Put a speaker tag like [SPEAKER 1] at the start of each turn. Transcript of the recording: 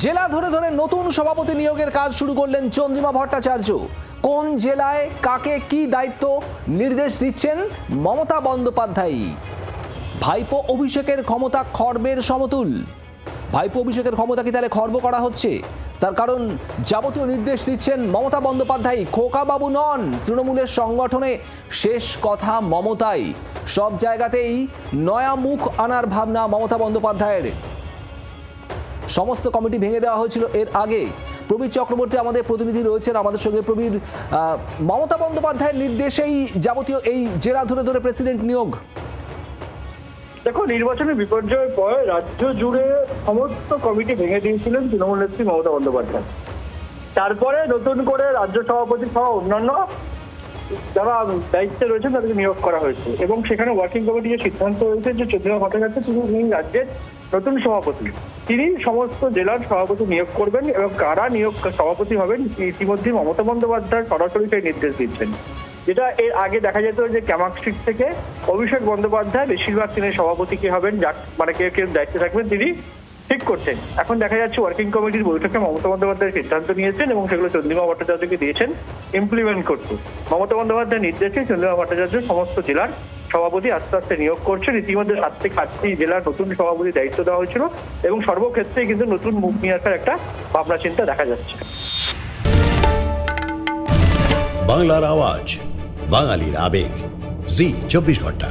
[SPEAKER 1] জেলা ধরে ধরে নতুন সভাপতি নিয়োগের কাজ শুরু করলেন চন্দ্রিমা ভট্টাচার্য। কোন জেলায় কাকে কি দায়িত্ব নির্দেশ দিচ্ছেন মমতা বন্দ্যোপাধ্যায়। ভাইপো অভিষেকের ক্ষমতা খর্বের সমতুল। ভাইপো অভিষেকের ক্ষমতা কি তাহলে খর্ব করা হচ্ছে? তার কারণ যাবতীয় নির্দেশ দিচ্ছেন মমতা বন্দ্যোপাধ্যায়। খোকাবাবু নন, তৃণমূলের সংগঠনে শেষ কথা মমতাই। সব জায়গাতেই নয়া মুখ আনার ভাবনা মমতা বন্দ্যোপাধ্যায়ের। সমস্ত কমিটি ভেঙে দেওয়া হয়েছিল এর আগে। প্রবীর চক্রবর্তী আমাদের প্রতিনিধি রয়েছেন আমাদের সঙ্গে। প্রবীর, মমতা বন্দ্যোপাধ্যায়ের নির্দেশেই যাবতীয় এই জেলা ধরে ধরে প্রেসিডেন্ট নিয়োগ।
[SPEAKER 2] দেখো, নির্বাচনের বিপর্যয়ের পর রাজ্য জুড়ে সমস্ত কমিটি ভেঙে দিয়েছিলেন তৃণমূল নেত্রী মমতা বন্দ্যোপাধ্যায়। তারপরে নতুন করে রাজ্য সভাপতি সহ অন্যান্য যারা দায়িত্বে রয়েছেন তাদেরকে নিয়োগ করা হয়েছে এবং সেখানে ওয়ার্কিং কমিটি যে সিদ্ধান্ত হয়েছে যে চন্দ্রিমা ভট্টাচার্য তিনি রাজ্যের নতুন সভাপতি, তিনি সমস্ত জেলার সভাপতি নিয়োগ করবেন এবং কারা নিয়োগ সভাপতি হবেন ইতিমধ্যে মমতা বন্দ্যোপাধ্যায় সরাসরি সেই নির্দেশ দিচ্ছেন। যেটা এর আগে দেখা যেত যে ক্যামাকস্ট্রিট থেকে অভিষেক বন্দ্যোপাধ্যায় বেশিরভাগ তিনি সভাপতি কে হবেন, মানে কে দায়িত্বে থাকবেন তিনি ঠিক করছেন। এখন দেখা যাচ্ছে ওয়ার্কিং কমিটির বৈঠকে মমতা বন্দ্যোপাধ্যায় সিদ্ধান্ত নিয়েছেন এবং সেগুলো চন্দ্রিমা ভট্টাচার্যকে দিয়েছেন ইমপ্লিমেন্ট করতে। মমতা বন্দ্যোপাধ্যায়ের নির্দেশে চন্দ্রিমা ভট্টাচার্য সমস্ত জেলার সভাপতি আস্তে আস্তে নিয়োগ করছেন। ইতিমধ্যে 7 থেকে 8টি জেলার নতুন সভাপতি দায়িত্ব দেওয়া হয়েছিল এবং সর্বক্ষেত্রে কিন্তু নতুন মুখ নিয়ে আসার একটা ভাবনা চিন্তা দেখা যাচ্ছে।
[SPEAKER 3] বাংলার আওয়াজ, বাঙালির আবেগ, জি 24 ঘন্টা।